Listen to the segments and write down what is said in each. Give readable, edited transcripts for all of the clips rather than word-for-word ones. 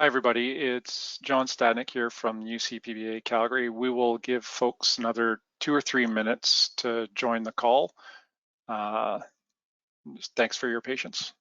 Hi everybody, it's John Stadnick here from UCPBA Calgary. We will give folks another 2 or 3 minutes to join the call. Thanks for your patience.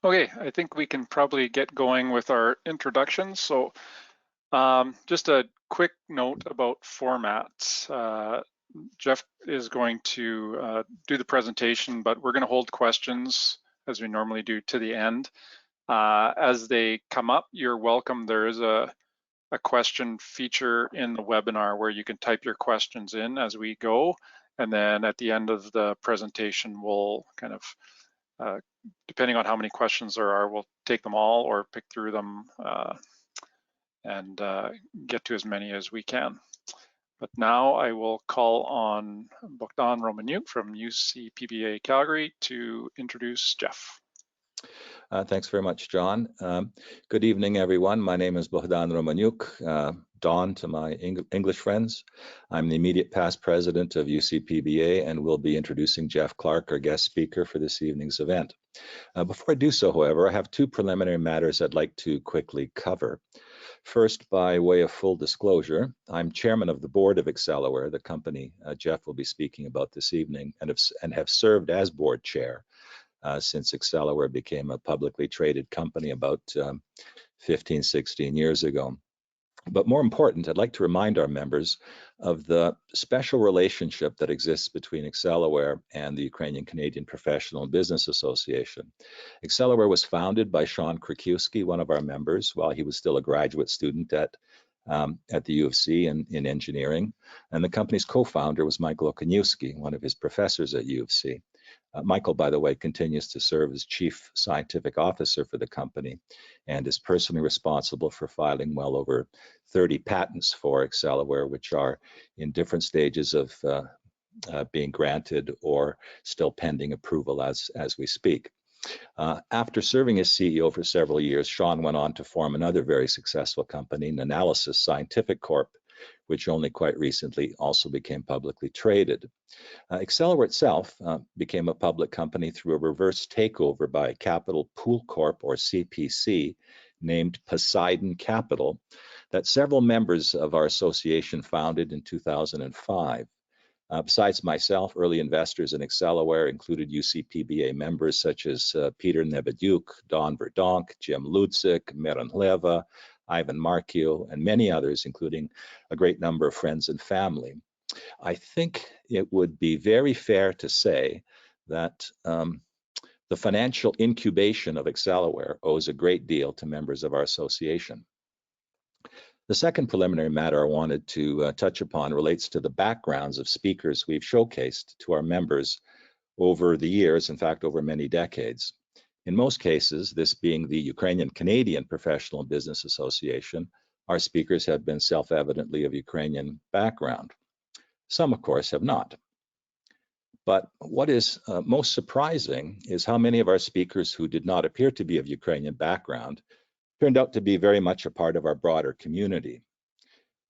Okay, I think we can probably get going with our introductions. So just a quick note about formats. Geoff is going to do the presentation, but we're going to hold questions as we normally do to the end. As they come up, you're welcome. There is a question feature in the webinar where you can type your questions in as we go. And then at the end of the presentation, we'll kind of, depending on how many questions there are, we'll take them all or pick through them and get to as many as we can. But now I will call on Bogdan Romaniuk from UCPBA Calgary to introduce Geoff. Thanks very much, John. Good evening, everyone. My name is Bogdan Romaniuk, Don to my English friends. I'm the immediate past president of UCPBA and will be introducing Geoff Clark, our guest speaker for this evening's event. Before I do so, however, I have 2 preliminary matters I'd like to quickly cover. First, by way of full disclosure, I'm chairman of the board of Acceleware, the company Geoff will be speaking about this evening, and have served as board chair since Acceleware became a publicly traded company about 15, 16 years ago. But more important, I'd like to remind our members of the special relationship that exists between Acceleware and the Ukrainian Canadian Professional and Business Association. Acceleware was founded by Sean Krakiwski, one of our members, while he was still a graduate student at the U of C in engineering. And the company's co-founder was Michael Okoniewski, one of his professors at U of C. Michael, by the way, continues to serve as Chief Scientific Officer for the company and is personally responsible for filing well over 30 patents for Acceleware, which are in different stages of being granted or still pending approval as we speak. After serving as CEO for several years, Sean went on to form another very successful company, Nanalysis Scientific Corp., which only quite recently also became publicly traded. Acceleware itself became a public company through a reverse takeover by Capital Pool Corp, or CPC, named Poseidon Capital, that several members of our association founded in 2005. Besides myself, early investors in Acceleware included UCPBA members such as Peter Nebedyuk, Don Verdonk, Jim Ludzik, Miran Hleva, Ivan Markio, and many others, including a great number of friends and family. I think it would be very fair to say that the financial incubation of Acceleware owes a great deal to members of our association. The second preliminary matter I wanted to touch upon relates to the backgrounds of speakers we've showcased to our members over the years, in fact, over many decades. In most cases, this being the Ukrainian Canadian Professional and Business Association, our speakers have been self-evidently of Ukrainian background. Some, of course, have not. But what is most surprising is how many of our speakers who did not appear to be of Ukrainian background turned out to be very much a part of our broader community.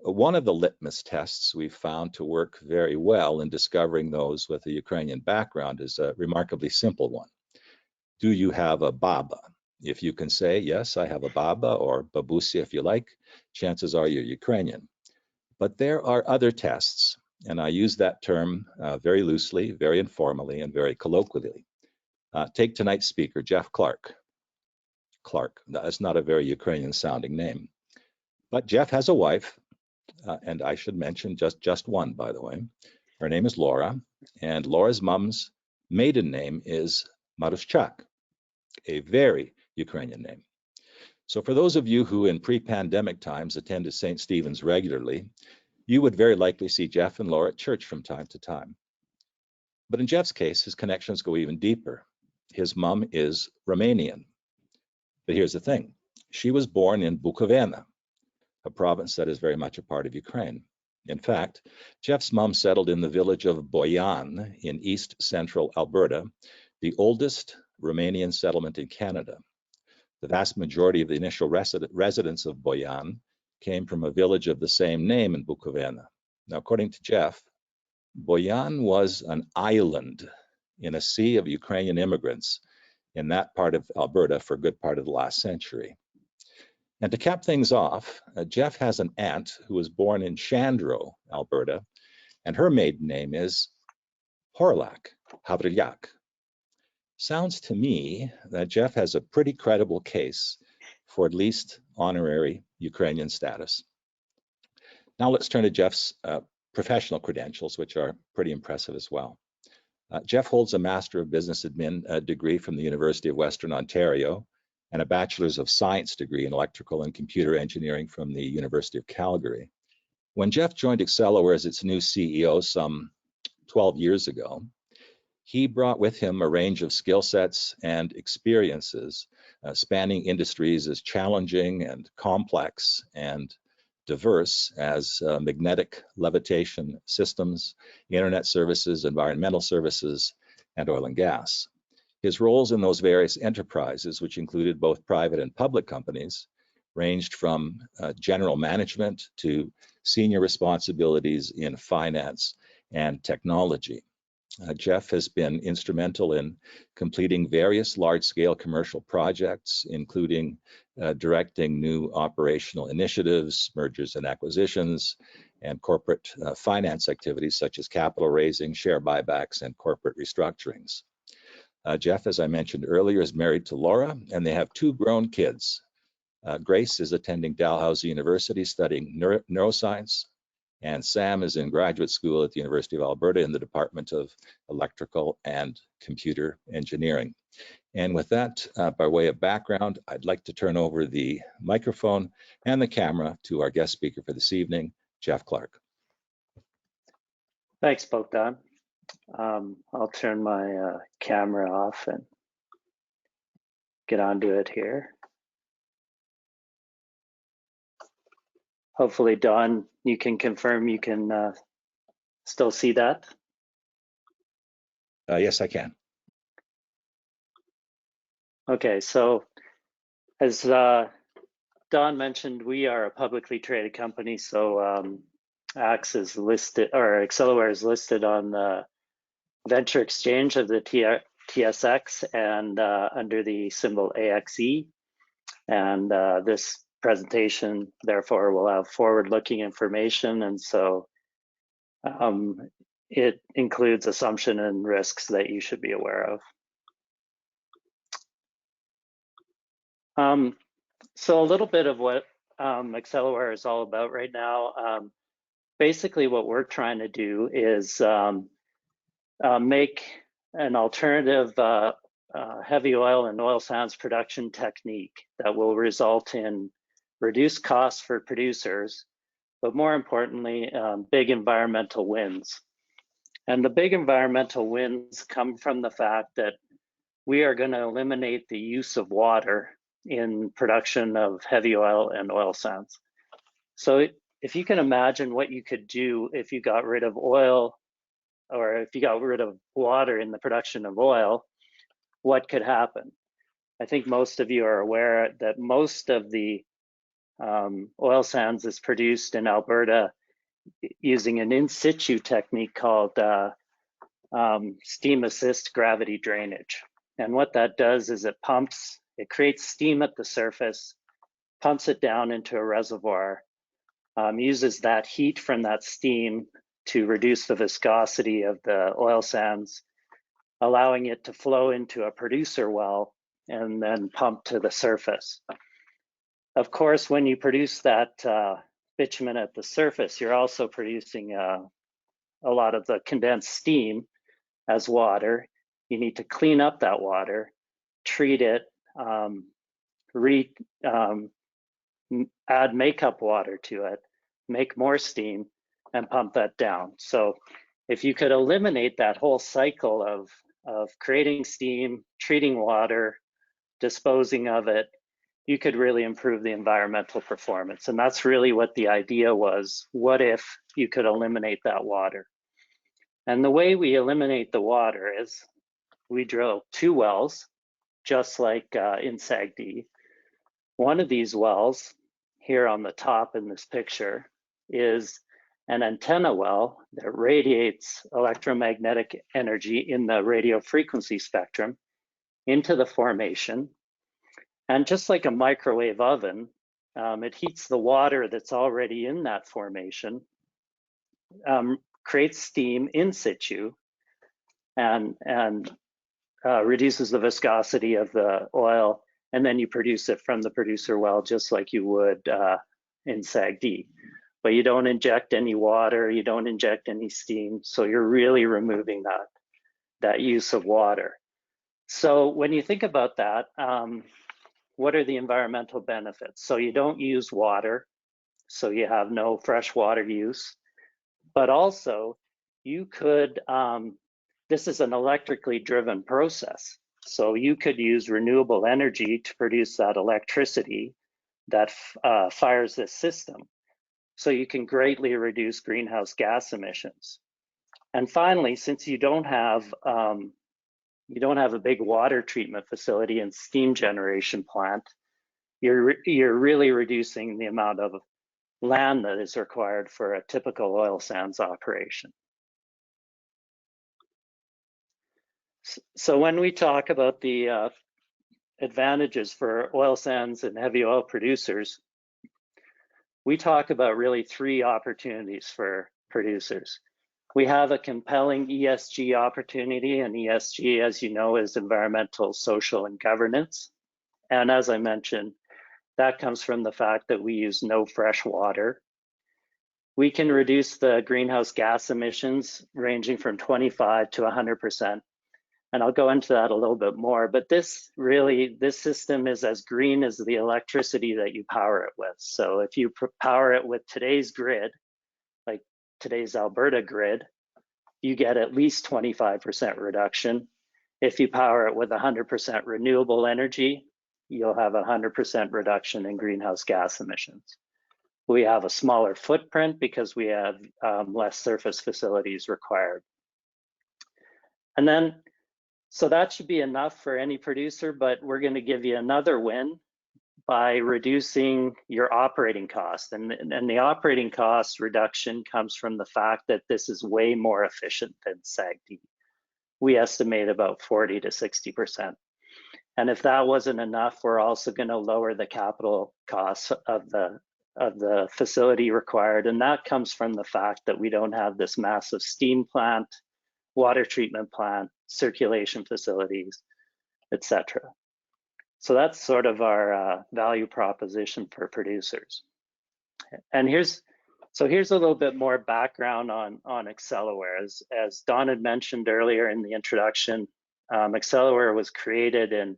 One of the litmus tests we've found to work very well in discovering those with a Ukrainian background is a remarkably simple one. Do you have a baba? If you can say, yes, I have a baba, or babusia if you like, chances are you're Ukrainian. But there are other tests, and I use that term very loosely, very informally, and very colloquially. Take tonight's speaker, Geoff Clark. Clark, that's not a very Ukrainian sounding name. But Geoff has a wife, and I should mention just one, by the way. Her name is Laura, and Laura's mom's maiden name is Marushchak, a very Ukrainian name. So for those of you who in pre-pandemic times attended St. Stephen's regularly, you would very likely see Geoff and Laura at church from time to time. But in Geoff's case, his connections go even deeper. His mom is Romanian. But here's the thing. She was born in Bukovina, a province that is very much a part of Ukraine. In fact, Geoff's mom settled in the village of Boyan in east central Alberta, the oldest Romanian settlement in Canada. The vast majority of the initial residents of Boyan came from a village of the same name in Bukovina. Now, according to Geoff, Boyan was an island in a sea of Ukrainian immigrants in that part of Alberta for a good part of the last century. And to cap things off, Geoff has an aunt who was born in Chandro, Alberta, and her maiden name is Horlak, Havrylak. Sounds to me that Geoff has a pretty credible case for at least honorary Ukrainian status. Now let's turn to Geoff's professional credentials, which are pretty impressive as well. Geoff holds a Master of Business Admin degree from the University of Western Ontario and a Bachelor's of Science degree in Electrical and Computer Engineering from the University of Calgary. When Geoff joined Acceleware as its new CEO some 12 years ago, he brought with him a range of skill sets and experiences spanning industries as challenging and complex and diverse as magnetic levitation systems, internet services, environmental services, and oil and gas. His roles in those various enterprises, which included both private and public companies, ranged from general management to senior responsibilities in finance and technology. Geoff has been instrumental in completing various large-scale commercial projects, including directing new operational initiatives, mergers and acquisitions, and corporate finance activities such as capital raising, share buybacks, and corporate restructurings. Geoff, as I mentioned earlier, is married to Laura, and they have two grown kids. Grace is attending Dalhousie University studying neuroscience, and Sam is in graduate school at the University of Alberta in the Department of Electrical and Computer Engineering. And with that, by way of background, I'd like to turn over the microphone and the camera to our guest speaker for this evening, Geoff Clark. Thanks, Bogdan. I'll turn my camera off and get onto it here. Hopefully, Don, you can confirm you can still see that? Yes, I can. Okay, so as Don mentioned, we are a publicly traded company, so AX is listed, or Acceleware is listed on the venture exchange of the TSX and under the symbol AXE. And this presentation, therefore, will have forward-looking information, and so it includes assumption and risks that you should be aware of. So a little bit of what Acceleware is all about right now. Basically, what we're trying to do is make an alternative heavy oil and oil sands production technique that will result in reduced costs for producers, but more importantly, big environmental wins. And the big environmental wins come from the fact that we are going to eliminate the use of water in production of heavy oil and oil sands. So if you can imagine what you could do if you got rid of oil or if you got rid of water in the production of oil, what could happen? I think most of you are aware that most of the oil sands is produced in Alberta using an in situ technique called steam assist gravity drainage. And what that does is it creates steam at the surface, pumps it down into a reservoir, uses that heat from that steam to reduce the viscosity of the oil sands, allowing it to flow into a producer well and then pump to the surface. Of course, when you produce that bitumen at the surface, you're also producing a lot of the condensed steam as water. You need to clean up that water, treat it, add makeup water to it, make more steam, and pump that down. So if you could eliminate that whole cycle of creating steam, treating water, disposing of it, you could really improve the environmental performance. And that's really what the idea was. What if you could eliminate that water? And the way we eliminate the water is we drill 2 wells, just like in SAGD. One of these wells, here on the top in this picture, is an antenna well that radiates electromagnetic energy in the radio frequency spectrum into the formation. And just like a microwave oven, it heats the water that's already in that formation, creates steam in situ, and reduces the viscosity of the oil, and then you produce it from the producer well just like you would in SAGD. But you don't inject any water, you don't inject any steam, so you're really removing that use of water. So when you think about that, what are the environmental benefits? So you don't use water, so you have no fresh water use, but also you could, this is an electrically driven process. So you could use renewable energy to produce that electricity that fires this system. So you can greatly reduce greenhouse gas emissions. And finally, since you don't have a big water treatment facility and steam generation plant, you're really reducing the amount of land that is required for a typical oil sands operation. So when we talk about the advantages for oil sands and heavy oil producers, we talk about really 3 opportunities for producers. We have a compelling ESG opportunity, and ESG, as you know, is environmental, social, and governance. And as I mentioned, that comes from the fact that we use no fresh water. We can reduce the greenhouse gas emissions ranging from 25 to 100%. And I'll go into that a little bit more, but this system is as green as the electricity that you power it with. So if you power it with today's grid, like today's Alberta grid, you get at least 25% reduction. If you power it with 100% renewable energy, you'll have 100% reduction in greenhouse gas emissions. We have a smaller footprint because we have less surface facilities required. And then, so that should be enough for any producer, but we're going to give you another win by reducing your operating cost. And the operating cost reduction comes from the fact that this is way more efficient than SAGD. We estimate about 40 to 60%. And if that wasn't enough, we're also going to lower the capital costs of the facility required. And that comes from the fact that we don't have this massive steam plant, water treatment plant, circulation facilities, etc. So that's sort of our value proposition for producers. And here's a little bit more background on Acceleware. As Don had mentioned earlier in the introduction, Acceleware was created in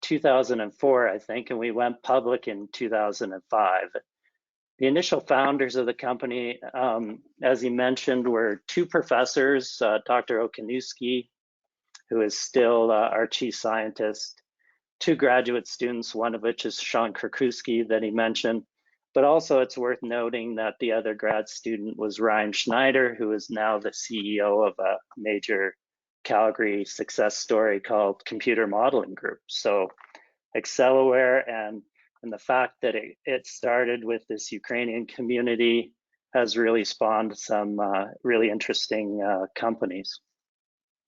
2004, I think, and we went public in 2005. The initial founders of the company, as he mentioned, were 2 professors, Dr. Okanewski, who is still our chief scientist, 2 graduate students, one of which is Sean Krakuski that he mentioned, But also it's worth noting that the other grad student was Ryan Schneider, who is now the CEO of a major Calgary success story called Computer Modeling Group. So Acceleware and the fact that it started with this Ukrainian community has really spawned some really interesting companies.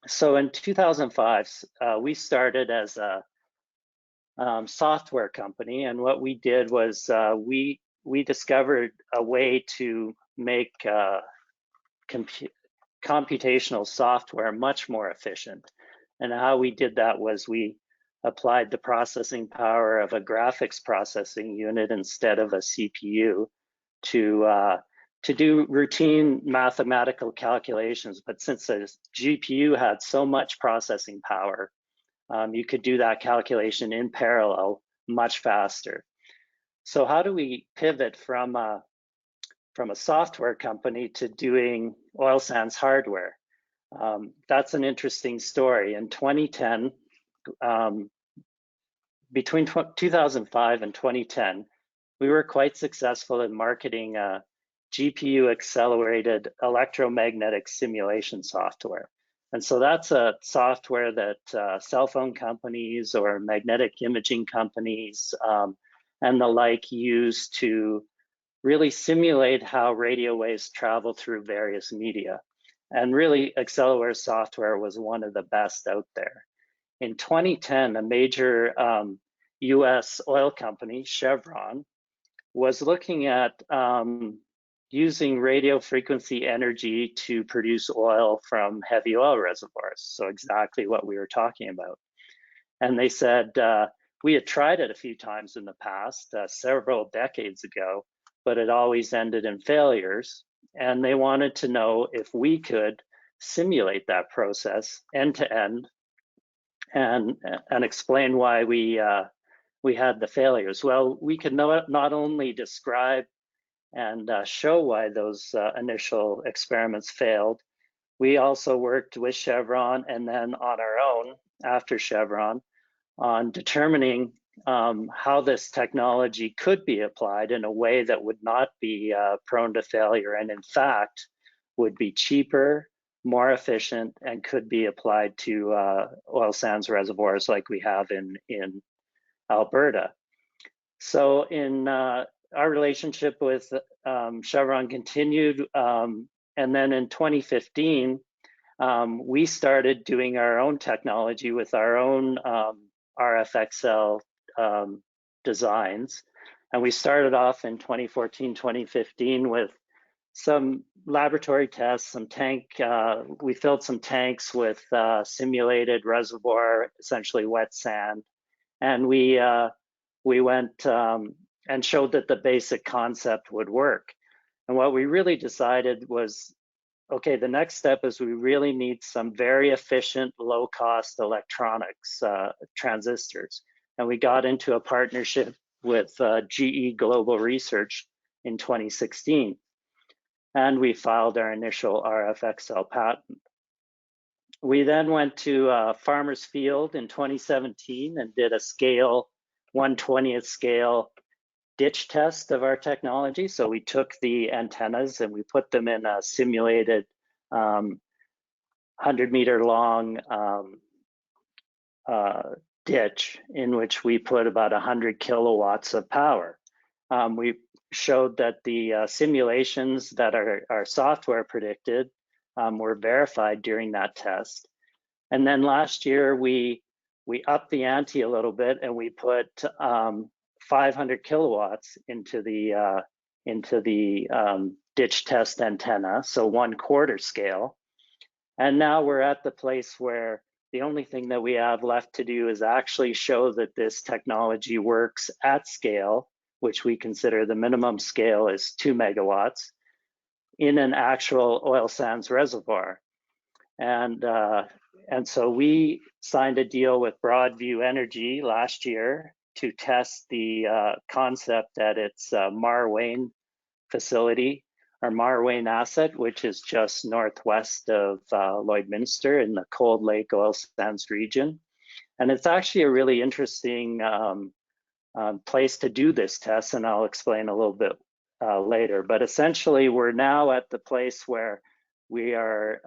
So in 2005, we started as a software company, and what we did was we discovered a way to make computational software much more efficient. And how we did that was we applied the processing power of a graphics processing unit instead of a CPU to do routine mathematical calculations. But since the GPU had so much processing power, you could do that calculation in parallel much faster. So how do we pivot from a software company to doing oil sands hardware? That's an interesting story. In 2010, between 2005 and 2010, we were quite successful in marketing GPU accelerated electromagnetic simulation software. And so that's a software that cell phone companies or magnetic imaging companies and the like use to really simulate how radio waves travel through various media. And really, Acceleware software was one of the best out there. In 2010, a major US oil company, Chevron, was looking at using radio frequency energy to produce oil from heavy oil reservoirs. So exactly what we were talking about. And they said, we had tried it a few times in the past, several decades ago, but it always ended in failures. And they wanted to know if we could simulate that process end to end and explain why we had the failures. Well, we could not only describe and show why those initial experiments failed, we also worked with Chevron and then on our own after Chevron on determining how this technology could be applied in a way that would not be prone to failure and in fact would be cheaper, more efficient, and could be applied to oil sands reservoirs like we have in Alberta. So in our relationship with Chevron continued, and then in 2015, we started doing our own technology with our own RFXL designs. And we started off in 2014, 2015 with some laboratory tests, some we filled some tanks with simulated reservoir, essentially wet sand. And we went and showed that the basic concept would work. And what we really decided was, okay, the next step is we really need some very efficient, low-cost electronics transistors. And we got into a partnership with GE Global Research in 2016. And we filed our initial RFXL patent. We then went to Farmers Field in 2017 and did a 1/20th scale ditch test of our technology. So we took the antennas and we put them in a simulated 100-meter long ditch in which we put about 100 kilowatts of power. We showed that the simulations that our software predicted were verified during that test. And then last year we upped the ante a little bit and we put 500 kilowatts into the ditch test antenna, so 1/4 scale. And now we're at the place where the only thing that we have left to do is actually show that this technology works at scale, which we consider the minimum scale is 2 megawatts, in an actual oil sands reservoir. And so we signed a deal with Broadview Energy last year to test the concept at its Marwayne facility, our Marwayne asset, which is just northwest of Lloydminster in the Cold Lake oil sands region. And it's actually a really interesting place to do this test, and I'll explain a little bit later. But essentially, we're now at the place where we are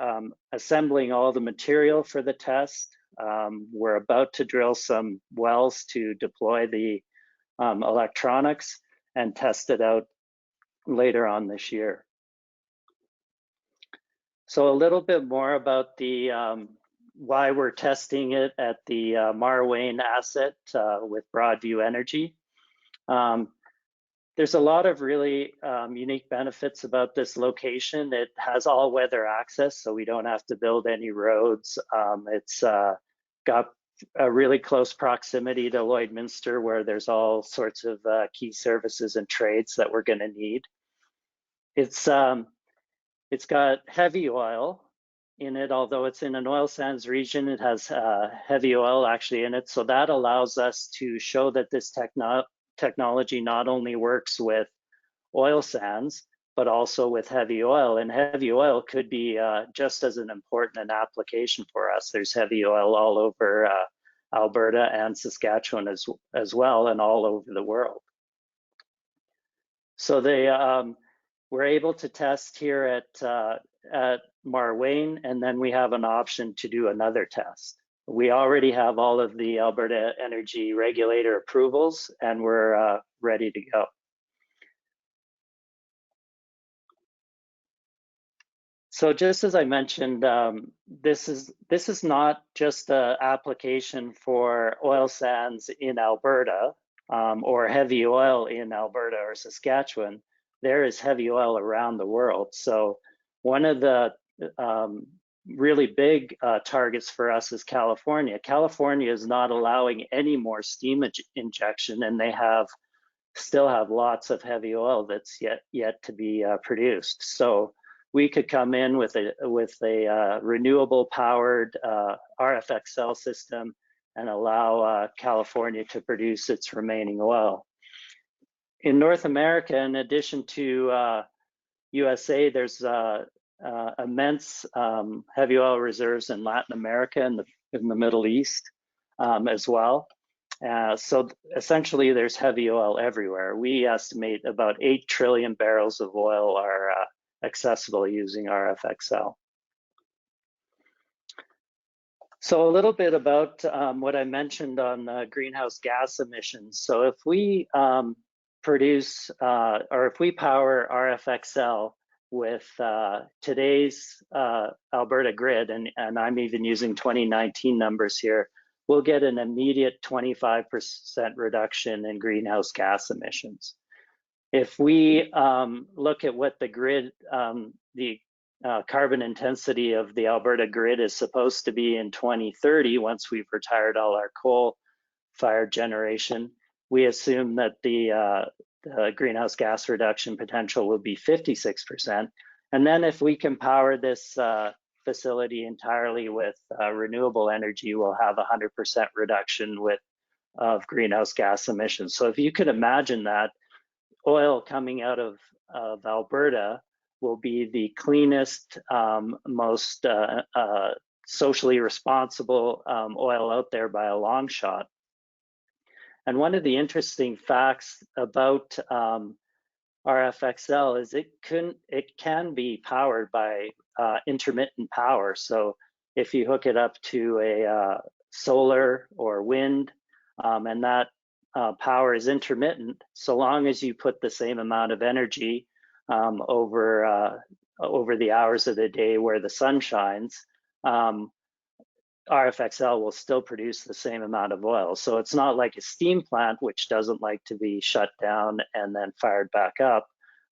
assembling all the material for the test. We're about to drill some wells to deploy the electronics and test it out later on this year. So a little bit more about the why we're testing it at the Marwayne asset with Broadview Energy. There's a lot of really unique benefits about this location. It has all-weather access, so we don't have to build any roads. It's got a really close proximity to Lloydminster, where there's all sorts of key services and trades that we're going to need. It's got heavy oil in it, although it's in an oil sands region. It has heavy oil actually in it, so that allows us to show that this technology not only works with oil sands, but also with heavy oil. And heavy oil could be just as an important an application for us. There's heavy oil all over Alberta and Saskatchewan as well, and all over the world. So they we're able to test here at Marwayne, and then we have an option to do another test. We already have all of the Alberta Energy Regulator approvals, and we're ready to go. So just as I mentioned, this is not just an application for oil sands in Alberta or heavy oil in Alberta or Saskatchewan. There is heavy oil around the world. So one of the really big targets for us is California. California is not allowing any more steam injection, and they still have lots of heavy oil that's yet to be produced. So we could come in with a renewable powered RFXL system and allow California to produce its remaining oil. In North America, in addition to USA, there's immense heavy oil reserves in Latin America and in the Middle East as well. So essentially, there's heavy oil everywhere. We estimate about 8 trillion barrels of oil are accessible using RFXL. So a little bit about what I mentioned on greenhouse gas emissions. So if we produce or if we power RFXL with today's Alberta grid, and I'm even using 2019 numbers here, we'll get an immediate 25% reduction in greenhouse gas emissions. If we look at what the grid, the carbon intensity of the Alberta grid is supposed to be in 2030, once we've retired all our coal-fired generation, we assume that the greenhouse gas reduction potential will be 56%. And then if we can power this facility entirely with renewable energy, we'll have 100% reduction of greenhouse gas emissions. So if you could imagine that, oil coming out of Alberta will be the cleanest, most socially responsible oil out there by a long shot. And one of the interesting facts about RFXL is it can be powered by intermittent power. So if you hook it up to a solar or wind, and that power is intermittent, so long as you put the same amount of energy over the hours of the day where the sun shines, RFXL will still produce the same amount of oil. So it's not like a steam plant, which doesn't like to be shut down and then fired back up.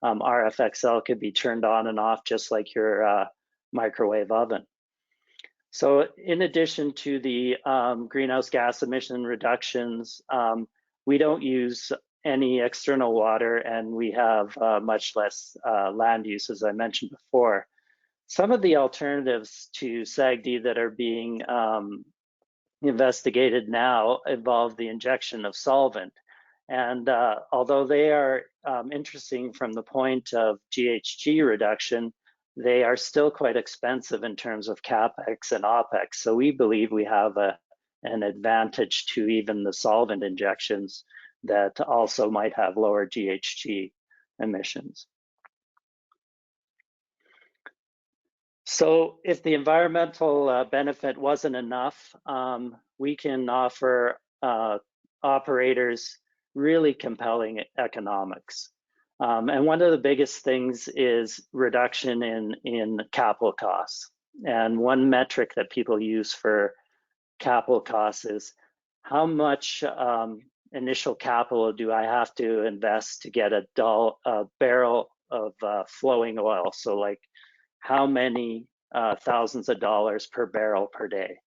RFXL could be turned on and off just like your microwave oven. So in addition to the greenhouse gas emission reductions, we don't use any external water, and we have much less land use, as I mentioned before. Some of the alternatives to SAGD that are being investigated now involve the injection of solvent. And although they are interesting from the point of GHG reduction, they are still quite expensive in terms of CapEx and OpEx. So we believe we have an advantage to even the solvent injections that also might have lower GHG emissions. So if the environmental benefit wasn't enough, we can offer operators really compelling economics. And one of the biggest things is reduction in capital costs. And one metric that people use for capital costs is how much initial capital do I have to invest to get a barrel of flowing oil? So like how many thousands of dollars per barrel per day?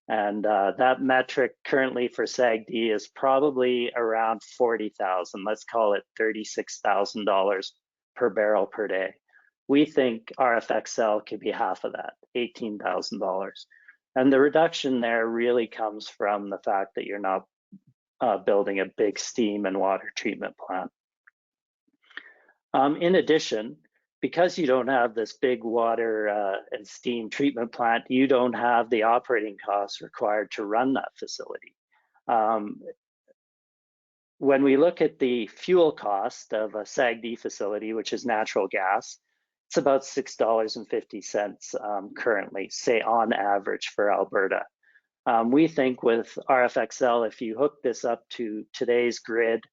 And that metric currently for SAGD is probably around 40,000. Let's call it $36,000 per barrel per day. We think RFXL could be half of that, $18,000. And the reduction there really comes from the fact that you're not building a big steam and water treatment plant. In addition, because you don't have this big water and steam treatment plant, you don't have the operating costs required to run that facility. When we look at the fuel cost of a SAGD facility, which is natural gas, it's about $6.50 currently, say on average for Alberta. We think with RFXL, if you hook this up to today's grid,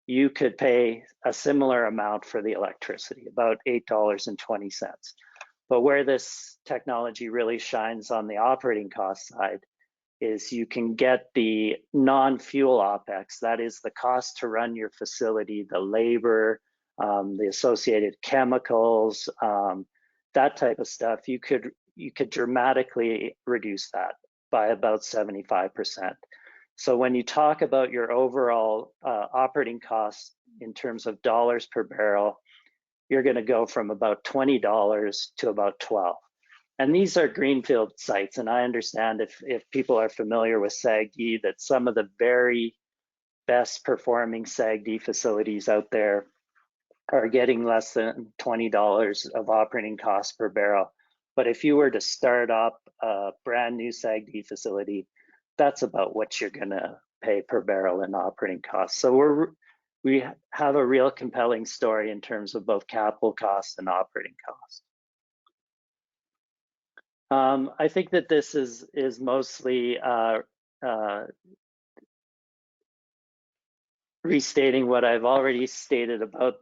you could pay a similar amount for the electricity, about $8.20. But where this technology really shines on the operating cost side is you can get the non-fuel OPEX, that is the cost to run your facility, the labor, the associated chemicals, that type of stuff. You could dramatically reduce that by about 75%. So when you talk about your overall operating costs in terms of dollars per barrel, you're going to go from about $20 to about $12. And these are greenfield sites. And I understand if people are familiar with SAGD, that some of the very best performing SAGD facilities out there are getting less than $20 of operating costs per barrel. But if you were to start up a brand new SAGD facility, that's about what you're going to pay per barrel in operating costs. So we have a real compelling story in terms of both capital costs and operating costs. I think that this is mostly restating what I've already stated about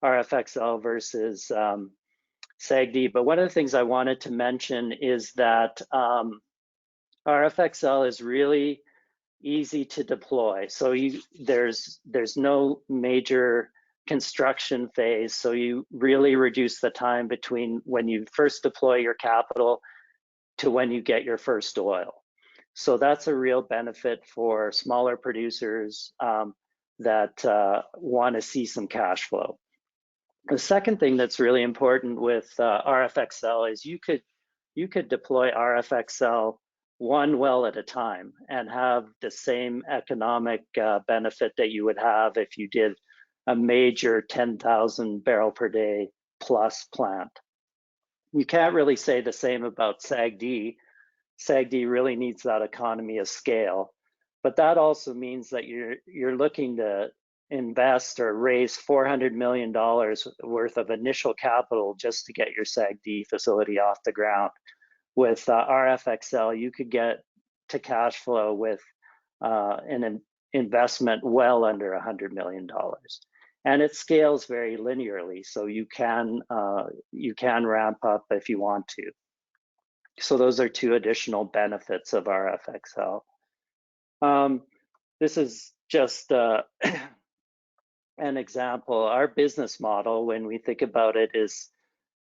RFXL versus SAGD. But one of the things I wanted to mention is that RFXL is really easy to deploy. So there's no major construction phase. So you really reduce the time between when you first deploy your capital to when you get your first oil. So that's a real benefit for smaller producers that want to see some cash flow. The second thing that's really important with RFXL is you could deploy RFXL one well at a time and have the same economic benefit that you would have if you did a major 10,000 barrel per day plus plant. You can't really say the same about SAGD. SAGD really needs that economy of scale, but that also means that you're looking to invest or raise $400 million worth of initial capital just to get your SAGD facility off the ground. With RFXL, you could get to cash flow with an investment well under $100 million. And it scales very linearly, so you can ramp up if you want to. So those are two additional benefits of RFXL. This is just an example. Our business model, when we think about it, is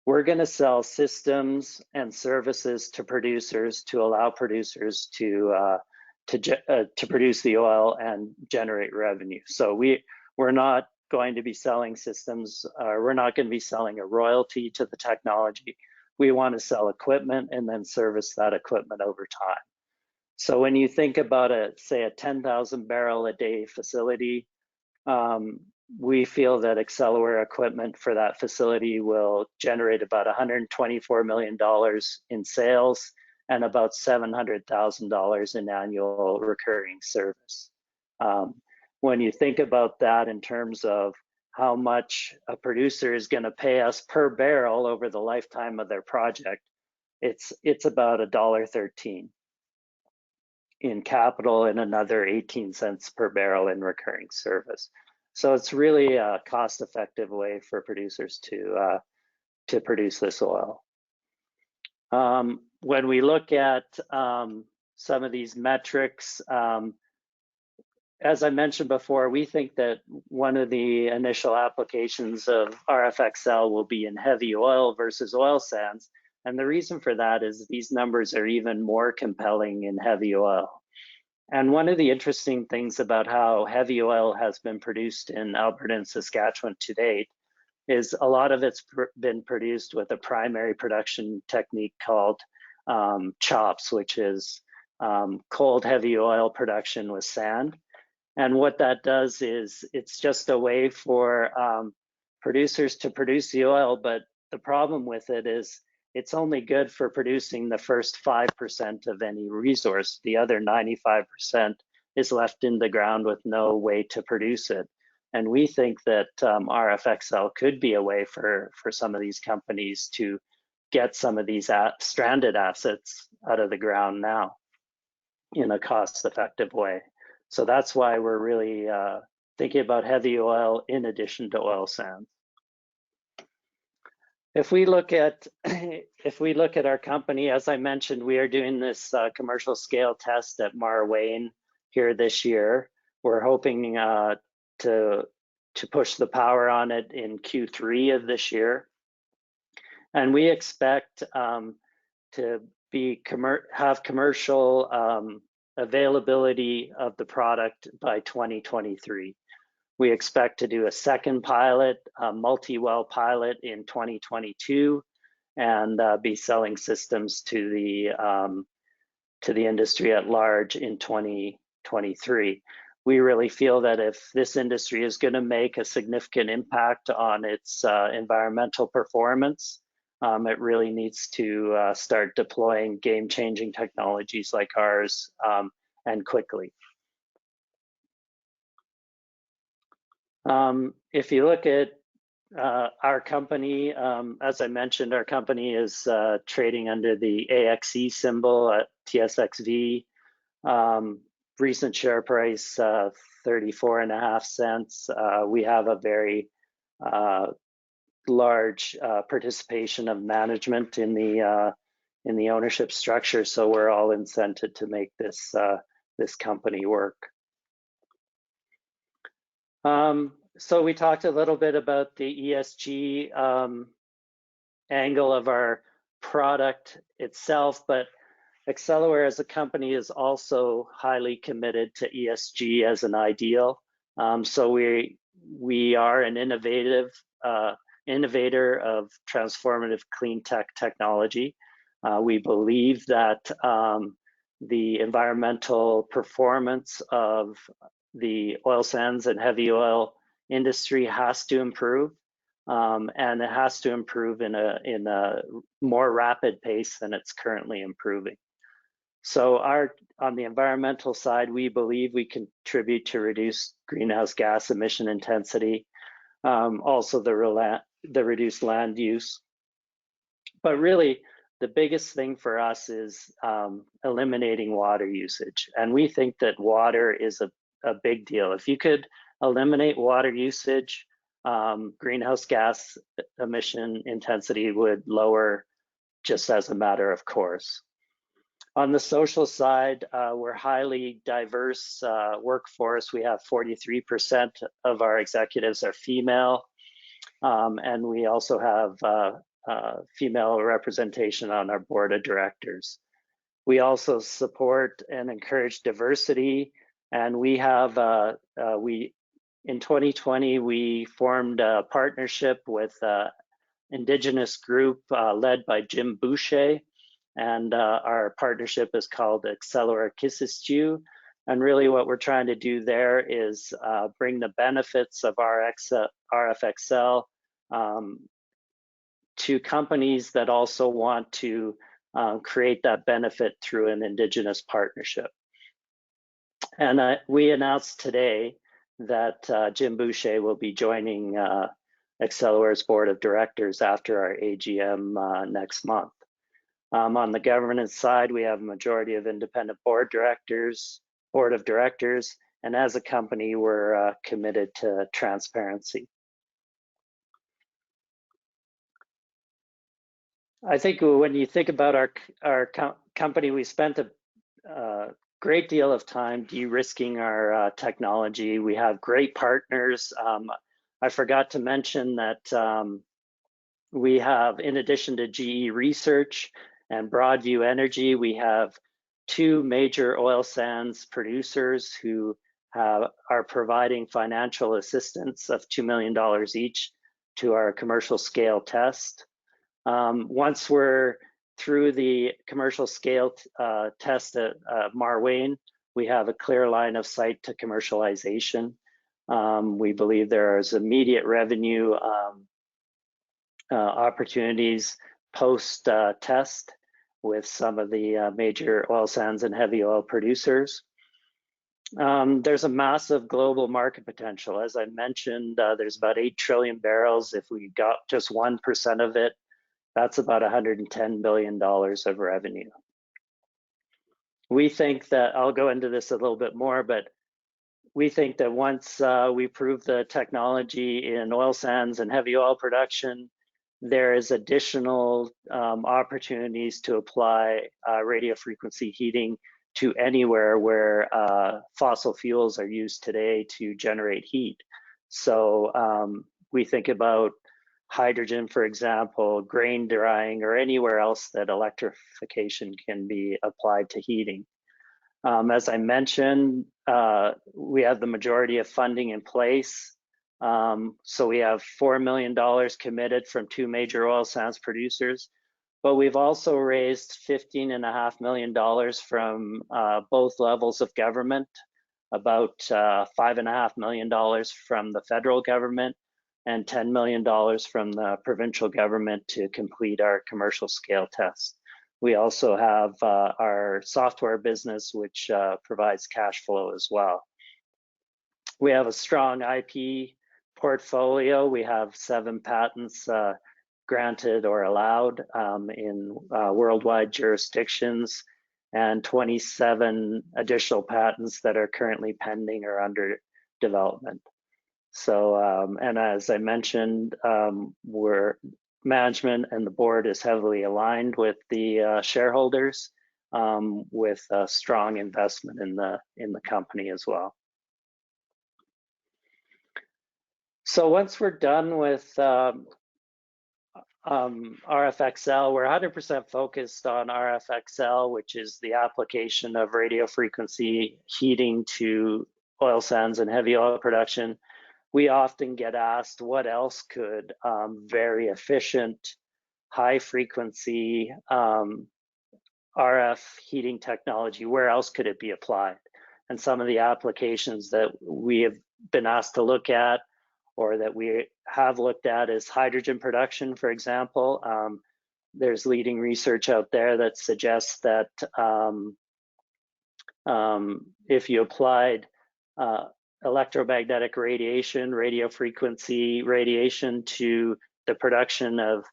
we're going to sell systems and services to producers to allow producers to produce the oil and generate revenue. So we're not going to be selling systems, we're not going to be selling a royalty to the technology. We want to sell equipment and then service that equipment over time. So when you think about say a 10,000 barrel a day facility, we feel that Acceleware equipment for that facility will generate about $124 million in sales and about $700,000 in annual recurring service. when you think about that in terms of how much a producer is going to pay us per barrel over the lifetime of their project, it's about $1.13 in capital and another 18 cents per barrel in recurring service. So it's really a cost-effective way for producers to produce this oil. When we look at some of these metrics, as I mentioned before, we think that one of the initial applications of RFXL will be in heavy oil versus oil sands. And the reason for that is these numbers are even more compelling in heavy oil. And one of the interesting things about how heavy oil has been produced in Alberta and Saskatchewan to date is a lot of it's been produced with a primary production technique called CHOPS, which is cold heavy oil production with sand. And what that does is it's just a way for producers to produce the oil, but the problem with it is it's only good for producing the first 5% of any resource. The other 95% is left in the ground with no way to produce it. And we think that RFXL could be a way for some of these companies to get some of these stranded assets out of the ground now in a cost-effective way. So that's why we're really thinking about heavy oil in addition to oil sands. If we look at our company, as I mentioned, we are doing this commercial scale test at Marwayne here this year. We're hoping to push the power on it in Q3 of this year, and we expect to have commercial availability of the product by 2023. We expect to do a second pilot, a multi-well pilot in 2022, and be selling systems to the industry at large in 2023. We really feel that if this industry is going to make a significant impact on its environmental performance, it really needs to start deploying game-changing technologies like ours and quickly. If you look at our company, as I mentioned, our company is trading under the AXE symbol at TSXV. Recent share price 34.5 cents. We have a very large participation of management in the ownership structure, so we're all incented to make this company work. So we talked a little bit about the ESG angle of our product itself, but Acceleware as a company is also highly committed to ESG as an ideal. So we are an innovator of transformative clean technology. We believe that the environmental performance of the oil sands and heavy oil industry has to improve, and it has to improve in a more rapid pace than it's currently improving. So on the environmental side, we believe we contribute to reduce greenhouse gas emission intensity, also the reduced land use. But really, the biggest thing for us is eliminating water usage. And we think that water is a big deal. If you could eliminate water usage, greenhouse gas emission intensity would lower just as a matter of course. On the social side, we're highly diverse workforce. We have 43% of our executives are female, and we also have female representation on our board of directors. We also support and encourage diversity, and we have in 2020 we formed a partnership with an Indigenous group led by Jim Boucher, and our partnership is called Acceleware Kissistiu. And really what we're trying to do there is bring the benefits of RFXL to companies that also want to create that benefit through an Indigenous partnership. And we announced today that Jim Boucher will be joining Acceleware's board of directors after our AGM next month. On the governance side, we have a majority of independent board of directors, and as a company, we're committed to transparency. I think when you think about our company, we spent a great deal of time de-risking our technology. We have great partners. I forgot to mention that we have, in addition to GE Research and Broadview Energy, we have two major oil sands producers who are providing financial assistance of $2 million each to our commercial scale test. Once we're through the commercial scale test at Marwayne, we have a clear line of sight to commercialization. We believe there is immediate revenue opportunities post test with some of the major oil sands and heavy oil producers. There's a massive global market potential. As I mentioned, there's about 8 trillion barrels. If we got just 1% of it, that's about $110 billion of revenue. We think that, I'll go into this a little bit more, but we think that once we prove the technology in oil sands and heavy oil production, there is additional opportunities to apply radio frequency heating to anywhere where fossil fuels are used today to generate heat. So we think about hydrogen, for example, grain drying, or anywhere else that electrification can be applied to heating. As I mentioned, we have the majority of funding in place. So we have $4 million committed from two major oil sands producers, but we've also raised $15.5 million from both levels of government, about $5.5 million from the federal government, and $10 million from the provincial government to complete our commercial scale test. We also have our software business, which provides cash flow as well. We have a strong IP portfolio. We have 7 patents granted or allowed in worldwide jurisdictions, and 27 additional patents that are currently pending or under development. So, and as I mentioned, management and the board is heavily aligned with the shareholders, with a strong investment in the company as well. So once we're done with RFXL, we're 100% focused on RFXL, which is the application of radio frequency heating to oil sands and heavy oil production. We often get asked what else could very efficient, high frequency RF heating technology, where else could it be applied? And some of the applications that we have been asked to look at, or that we have looked at, is hydrogen production, for example. There's leading research out there that suggests that if you applied electromagnetic radiation, radio frequency radiation to the production of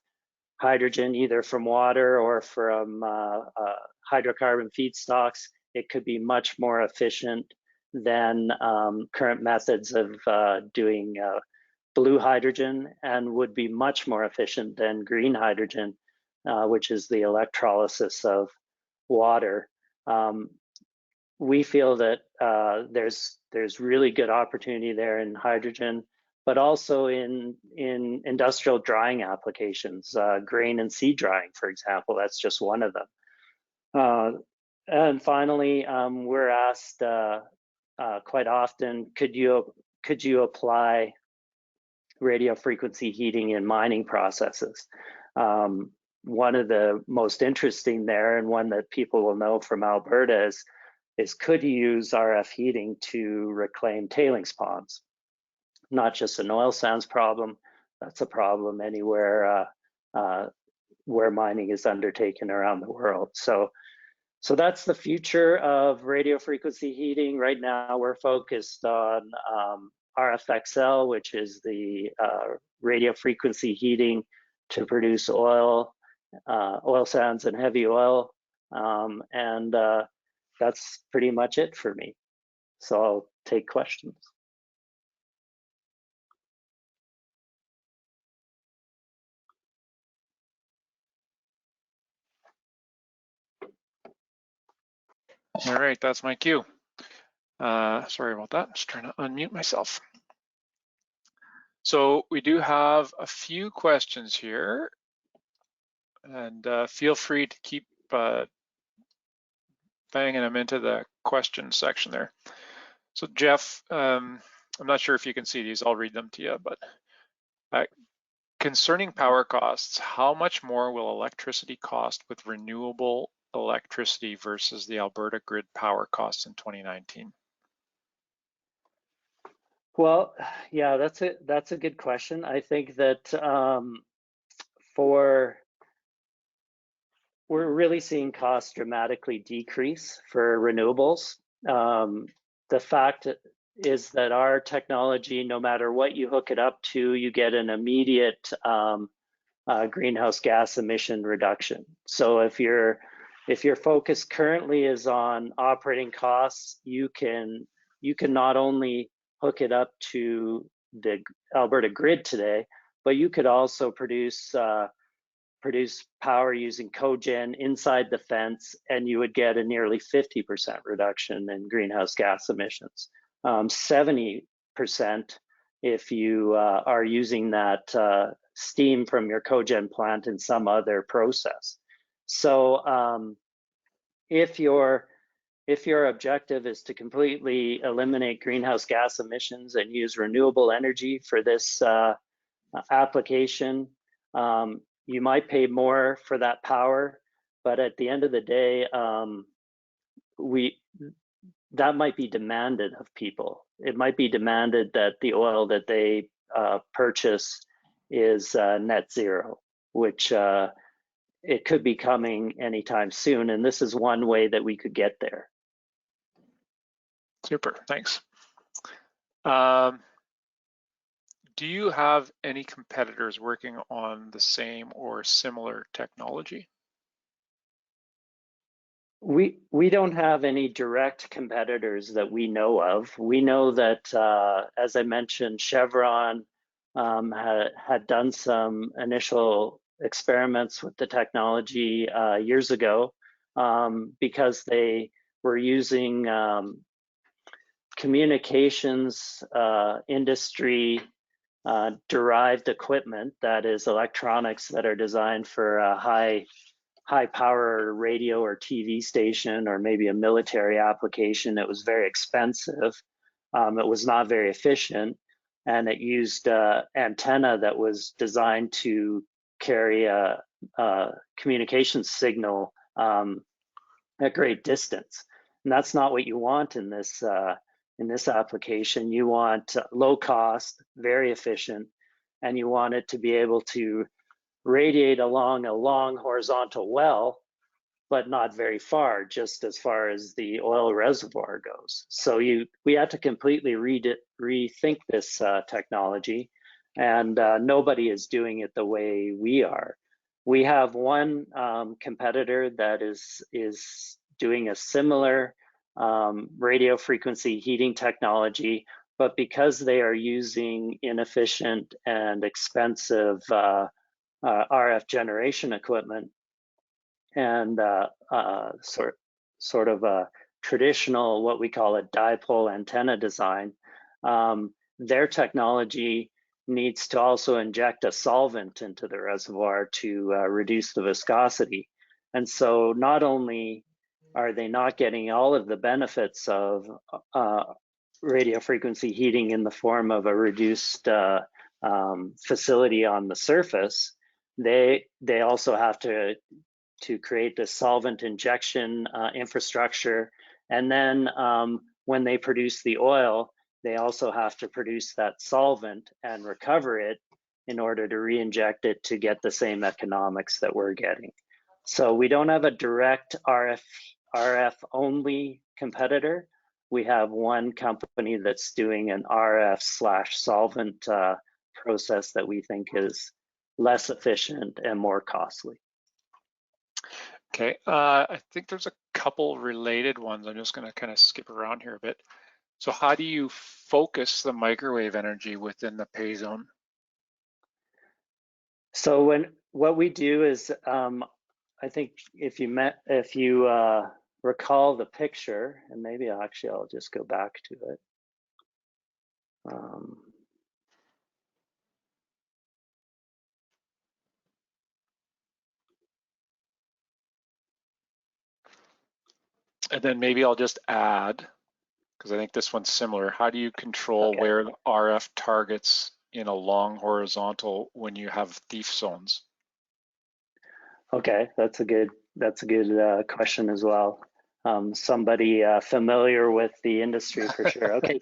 hydrogen, either from water or from hydrocarbon feedstocks, it could be much more efficient than current methods of doing blue hydrogen, and would be much more efficient than green hydrogen, which is the electrolysis of water. We feel that there's really good opportunity there in hydrogen, but also in industrial drying applications, grain and seed drying, for example. That's just one of them. And finally, we're asked quite often, could you apply radio frequency heating in mining processes? One of the most interesting there, and one that people will know from Alberta, is could you use RF heating to reclaim tailings ponds? Not just an oil sands problem, that's a problem anywhere where mining is undertaken around the world. So So that's the future of radio frequency heating. Right now, we're focused on RFXL, which is the radio frequency heating to produce oil, oil sands and heavy oil. And that's pretty much it for me. So I'll take questions. All right, that's my cue. Sorry about that, just trying to unmute myself. So we do have a few questions here, and feel free to keep banging them into the question section there. So Geoff, I'm not sure if you can see these, I'll read them to you, but concerning power costs, how much more will electricity cost with renewable electricity versus the Alberta grid power costs in 2019? Well, yeah, that's a good question. I think that we're really seeing costs dramatically decrease for renewables. The fact is that our technology, no matter what you hook it up to, you get an immediate greenhouse gas emission reduction. So if your focus currently is on operating costs, you can not only hook it up to the Alberta grid today, but you could also produce power using cogen inside the fence, and you would get a nearly 50% reduction in greenhouse gas emissions. 70% if you are using that steam from your cogen plant in some other process. So if your objective is to completely eliminate greenhouse gas emissions and use renewable energy for this application, you might pay more for that power, but at the end of the day, that might be demanded of people. It might be demanded that the oil that they purchase is net zero, which it could be coming anytime soon. And this is one way that we could get there. Super, thanks. Do you have any competitors working on the same or similar technology? We don't have any direct competitors that we know of. We know that, as I mentioned, Chevron had done some initial experiments with the technology years ago because they were using communications industry derived equipment, that is electronics that are designed for a high power radio or TV station, or maybe a military application. It was very expensive. It was not very efficient, and it used antenna that was designed to carry a communication signal at great distance. And that's not what you want in this application. You want low cost, very efficient, and you want it to be able to radiate along a long horizontal well, but not very far, just as far as the oil reservoir goes. So we had to completely rethink this technology, and nobody is doing it the way we are. We have one competitor that is doing a similar radio frequency heating technology, but because they are using inefficient and expensive RF generation equipment and sort of a traditional, what we call a dipole antenna design, their technology needs to also inject a solvent into the reservoir to reduce the viscosity. And so not only are they not getting all of the benefits of radio frequency heating in the form of a reduced facility on the surface, they also have to create the solvent injection infrastructure. And then when they produce the oil, they also have to produce that solvent and recover it in order to re-inject it to get the same economics that we're getting. So we don't have a direct RF RF only competitor. We have one company that's doing an RF/solvent process that we think is less efficient and more costly. Okay, I think there's a couple related ones. I'm just going to kind of skip around here a bit. So how do you focus the microwave energy within the pay zone? So what we do is, I think if you recall the picture, and maybe actually I'll just go back to it. And then maybe I'll just add, because I think this one's similar. How do you control where the RF targets in a long horizontal when you have thief zones? Okay, that's a good question as well. Somebody familiar with the industry for sure. Okay,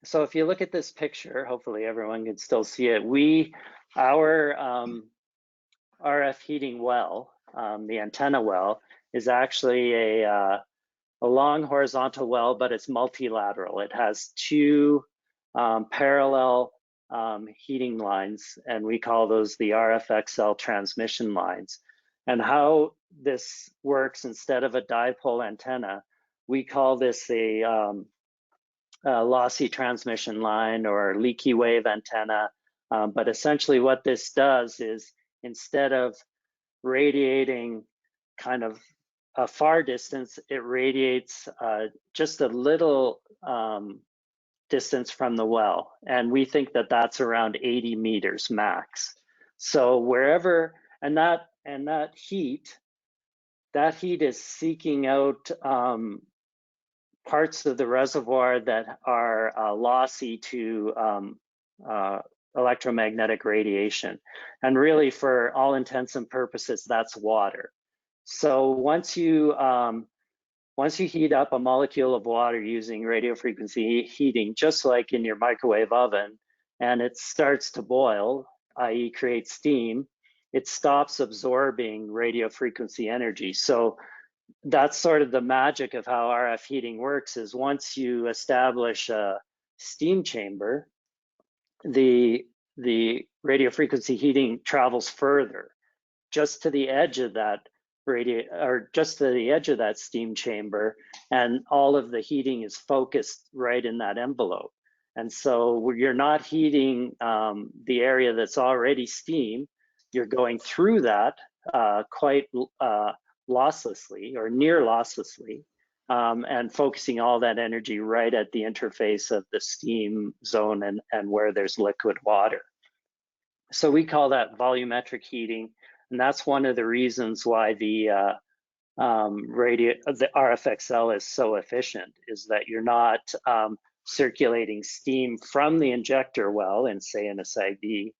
so if you look at this picture, hopefully everyone can still see it. Our RF heating well, the antenna well, is actually a long horizontal well, but it's multilateral. It has two parallel heating lines, and we call those the RF-XL transmission lines. And how this works, instead of a dipole antenna, we call this a lossy transmission line or leaky wave antenna. But essentially what this does is, instead of radiating kind of a far distance, it radiates just a little distance from the well, and we think that that's around 80 meters max. So wherever, and that heat is seeking out parts of the reservoir that are lossy to electromagnetic radiation, and really, for all intents and purposes, that's water. So once you heat up a molecule of water using radio frequency heating, just like in your microwave oven, and it starts to boil, i.e. create steam, it stops absorbing radio frequency energy. So that's sort of the magic of how RF heating works, is once you establish a steam chamber, the radio frequency heating travels further, just to the edge of that just to the edge of that steam chamber, and all of the heating is focused right in that envelope. And so you're not heating the area that's already steam. You're going through that quite losslessly, or near losslessly, and focusing all that energy right at the interface of the steam zone and where there's liquid water. So we call that volumetric heating. And that's one of the reasons why the RF-XL is so efficient, is that you're not circulating steam from the injector well, and say in a SAG-D,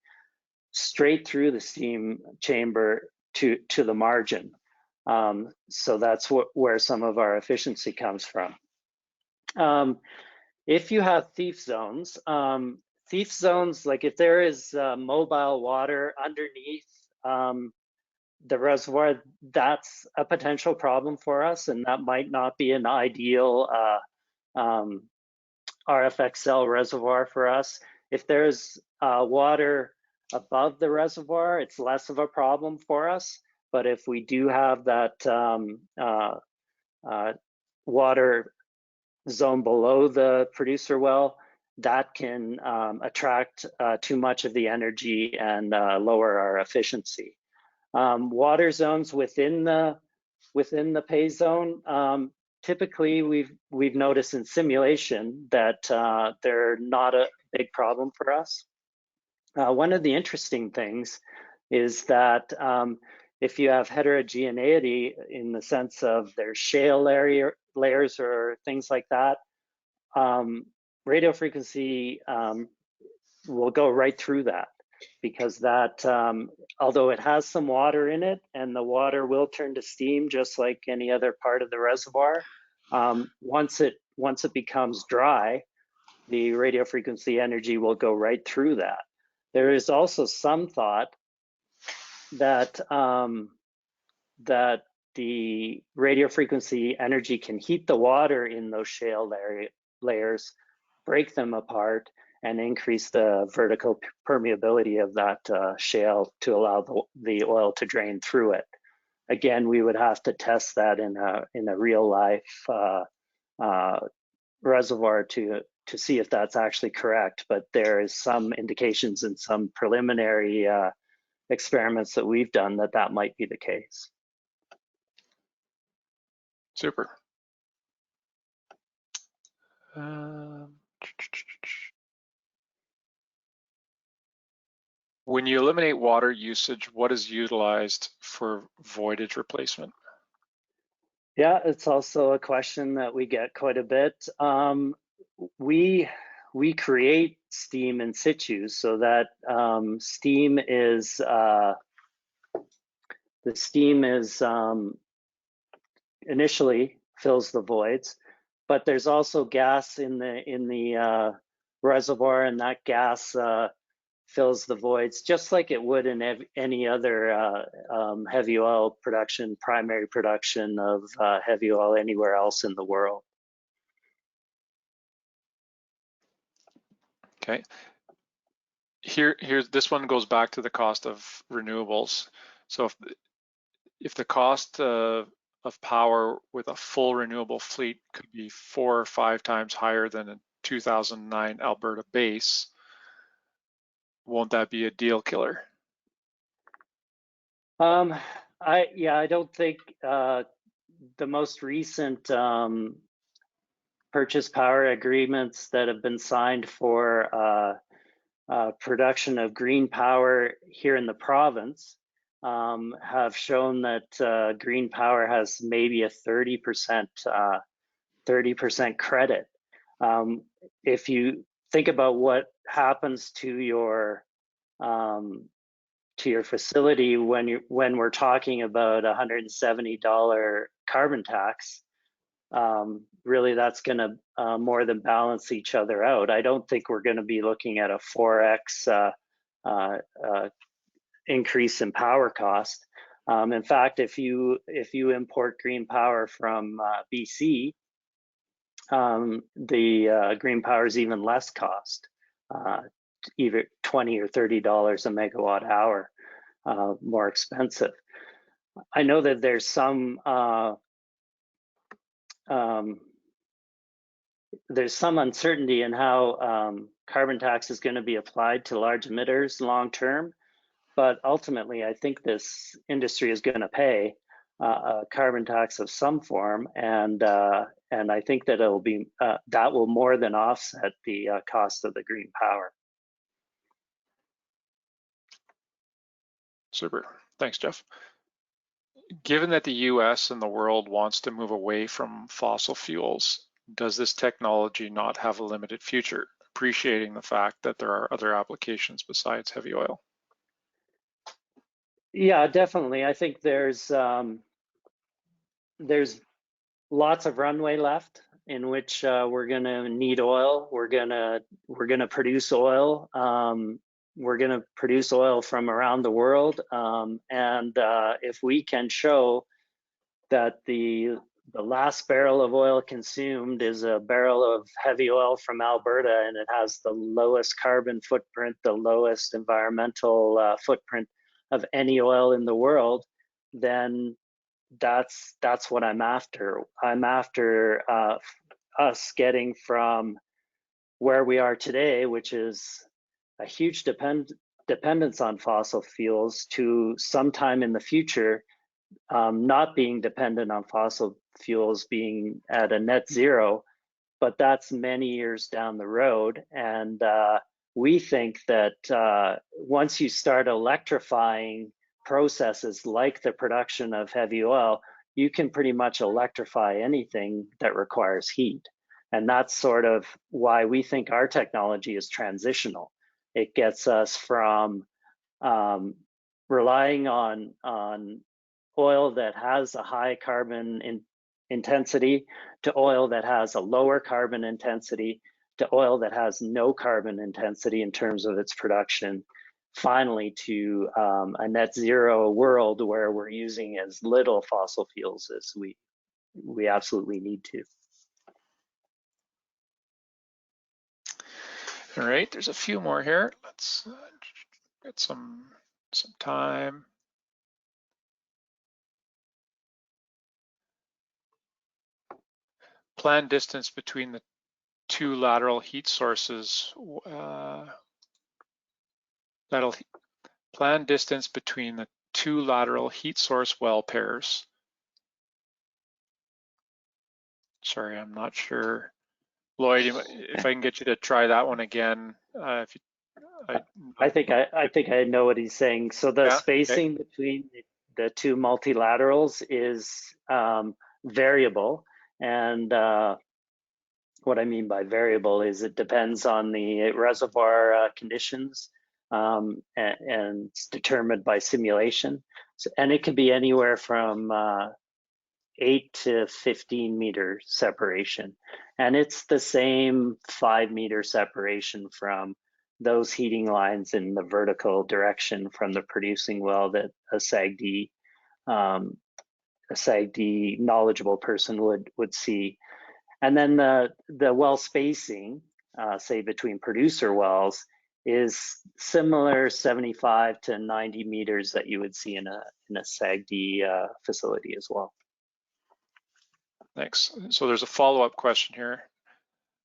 straight through the steam chamber to the margin. So that's where some of our efficiency comes from. If you have thief zones, like if there is mobile water underneath the reservoir, that's a potential problem for us, and that might not be an ideal RF-XL reservoir for us. If there's water above the reservoir, it's less of a problem for us. But if we do have that water zone below the producer well, that can attract too much of the energy and lower our efficiency. Water zones within the pay zone, typically we've noticed in simulation that they're not a big problem for us. One of the interesting things is that if you have heterogeneity, in the sense of there's shale layers or things like that, radio frequency will go right through that, because that, although it has some water in it, and the water will turn to steam just like any other part of the reservoir, once it becomes dry, the radio frequency energy will go right through that. There is also some thought that the radio frequency energy can heat the water in those shale layers, break them apart, and increase the vertical permeability of that shale to allow the oil to drain through it. Again, we would have to test that in a real life reservoir to see if that's actually correct. But there is some indications in some preliminary experiments that we've done that might be the case. Super. When you eliminate water usage, what is utilized for voidage replacement? Yeah, it's also a question that we get quite a bit. We create steam in situ, so that steam is initially fills the voids, but there's also gas in the reservoir, and that gas fills the voids just like it would in any other heavy oil production, primary production of heavy oil anywhere else in the world. Okay. Here's this one goes back to the cost of renewables. So if the cost of power with a full renewable fleet could be 4 or 5 times higher than a 2009 Alberta base, won't that be a deal killer? I don't think the most recent purchase power agreements that have been signed for production of green power here in the province have shown that green power has maybe a 30% credit. If you think about what happens to your facility when we're talking about $170 carbon tax, really that's going to more than balance each other out. I don't think we're going to be looking at a 4x increase in power cost. In fact, if you import green power from BC, the green power is even less cost, either $20 or $30 a megawatt hour more expensive. I know that there's some uncertainty in how carbon tax is going to be applied to large emitters long term, but ultimately I think this industry is going to pay a carbon tax of some form, and I think that it'll be that will more than offset the cost of the green power. Super. Thanks, Geoff. Given that the US and the world wants to move away from fossil fuels, does this technology not have a limited future, appreciating the fact that there are other applications besides heavy oil? Yeah, definitely. I think there's lots of runway left in which we're going to need oil. We're going to produce oil. We're going to produce oil from around the world, and if we can show that the last barrel of oil consumed is a barrel of heavy oil from Alberta, and it has the lowest carbon footprint, the lowest environmental footprint of any oil in the world, then that's what I'm after. I'm after us getting from where we are today, which is a huge dependence on fossil fuels, to sometime in the future not being dependent on fossil fuels, being at a net zero, but that's many years down the road. And we think that once you start electrifying processes like the production of heavy oil, you can pretty much electrify anything that requires heat. And that's sort of why we think our technology is transitional. It gets us from relying on oil that has a high carbon intensity to oil that has a lower carbon intensity to oil that has no carbon intensity in terms of its production. finally to a net zero world where we're using as little fossil fuels as we absolutely need to. All right, there's a few more here. Let's get some time. Planned distance between the two lateral heat sources. Planned distance between the two lateral heat source well pairs. Sorry, I'm not sure. Lloyd, if I can get you to try that one again. I think I know what he's saying. So the spacing between the two multilaterals is variable, and what I mean by variable is it depends on the reservoir conditions, and it's determined by simulation. So, and it can be anywhere from 8 to 15 meter separation. And it's the same 5-meter separation from those heating lines in the vertical direction from the producing well that a SAGD knowledgeable person would see. And then the well spacing, say between producer wells, is similar 75 to 90 meters that you would see in a SAGD facility as well. Thanks. So there's a follow-up question here.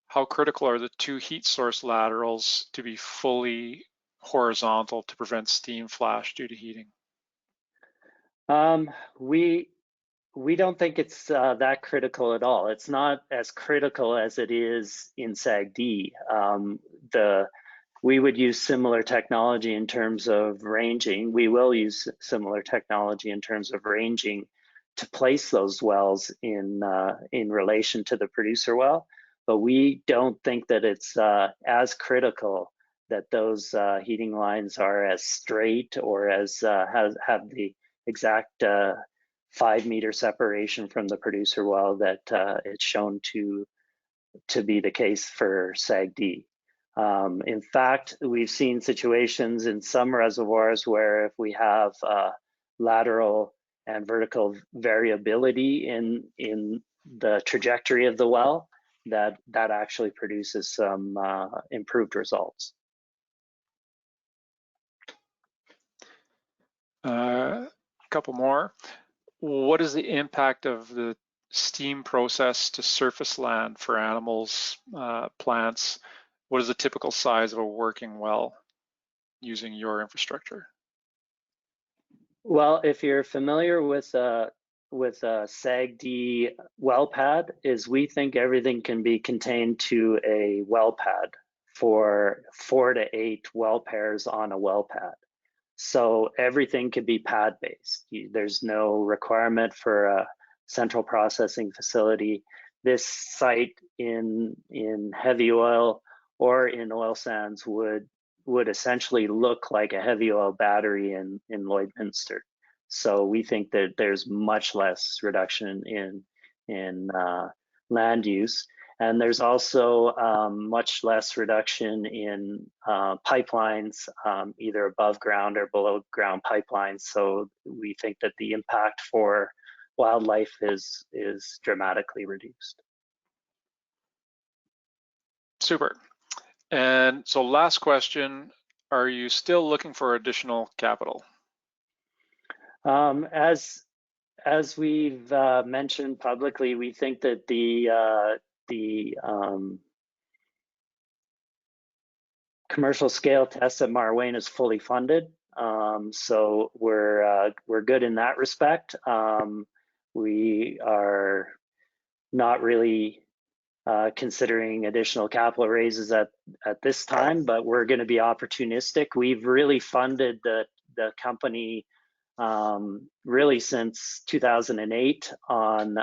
How critical are the two heat source laterals to be fully horizontal to prevent steam flash due to heating? We don't think it's that critical at all. It's not as critical as it is in SAGD. We would use similar technology in terms of ranging. We will use similar technology in terms of ranging to place those wells in relation to the producer well, but we don't think that it's as critical that those heating lines are as straight or as have the exact 5-meter separation from the producer well that it's shown to be the case for SAGD. In fact, we've seen situations in some reservoirs where if we have lateral and vertical variability in the trajectory of the well, that actually produces some improved results. A couple more. What is the impact of the steam process to surface land for animals, plants? What is the typical size of a working well using your infrastructure? Well, if you're familiar with a SAGD well pad, we think everything can be contained to a well pad for 4 to 8 well pairs on a well pad. So everything can be pad based. There's no requirement for a central processing facility. This site in heavy oil or in oil sands would essentially look like a heavy oil battery in Lloydminster. So we think that there's much less reduction in land use. And there's also much less reduction in pipelines, either above ground or below ground pipelines. So we think that the impact for wildlife is dramatically reduced. Super. And so last question, are you still looking for additional capital? As we've mentioned publicly, we think that the commercial scale test at Marwayne is fully funded, so we're good in that respect. We are not really considering additional capital raises at this time, but we're going to be opportunistic. We've really funded the company really since 2008 on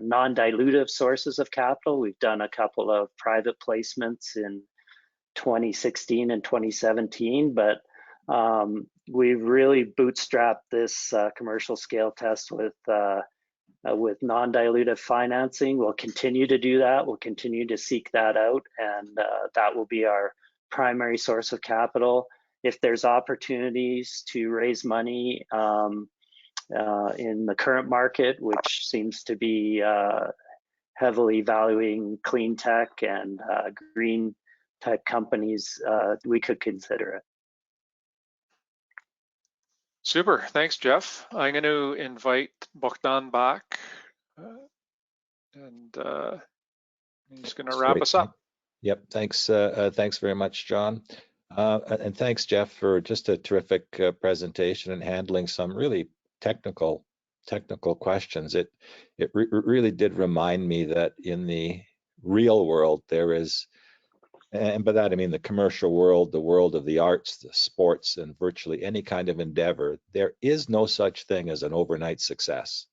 non-dilutive sources of capital. We've done a couple of private placements in 2016 and 2017, but we've really bootstrapped this commercial scale test with non-dilutive financing. We'll continue to do that. We'll continue to seek that out, and that will be our primary source of capital. if there's opportunities to raise money in the current market, which seems to be heavily valuing clean tech and green type companies, we could consider it. Super, thanks, Geoff. I'm going to invite Bogdan back, and he's going to wrap us up. Yep, thanks very much, John. And thanks, Geoff, for just a terrific presentation and handling some really technical questions. It really did remind me that in the real world there is, and by that I mean the commercial world, the world of the arts, the sports, and virtually any kind of endeavor, there is no such thing as an overnight success.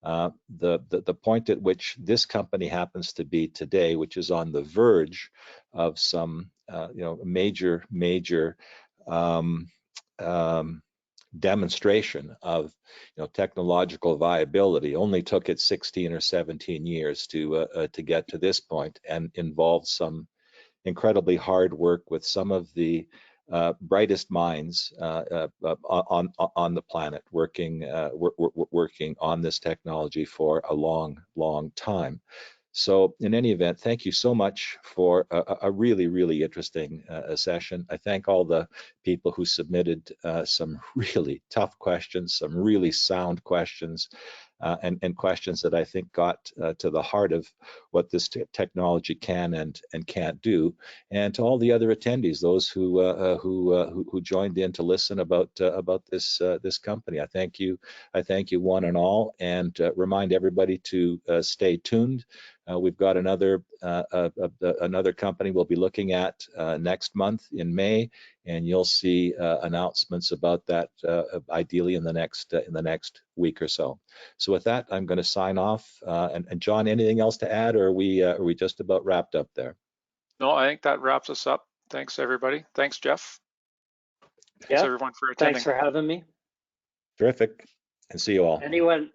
The point at which this company happens to be today, which is on the verge of some major demonstration of technological viability, only took it 16 or 17 years to get to this point, and involved some incredibly hard work with some of the brightest minds on the planet, working on this technology for a long time. So in any event, thank you so much for a really interesting session. I thank all the people who submitted some really tough questions, some really sound questions, and questions that I think got to the heart of what this technology can and can't do. And to all the other attendees, those who joined in to listen about this company, I thank you one and all, and remind everybody to stay tuned. We've got another company we'll be looking at next month in May, and you'll see announcements about that ideally in the next week or so. So with that, I'm going to sign off. And John, anything else to add, or are we just about wrapped up there? No, I think that wraps us up. Thanks, everybody. Thanks, Geoff. Thanks, everyone, for attending. Thanks for having me. Terrific, and see you all. Anyone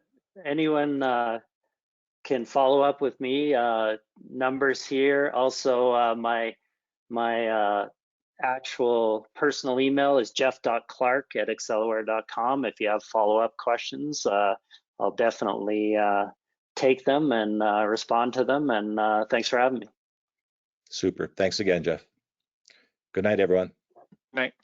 can follow up with me. Numbers here. Also, my actual personal email is jeff.clark@acceleware.com. If you have follow-up questions, I'll definitely take them and respond to them. And thanks for having me. Super. Thanks again, Geoff. Good night, everyone. Night.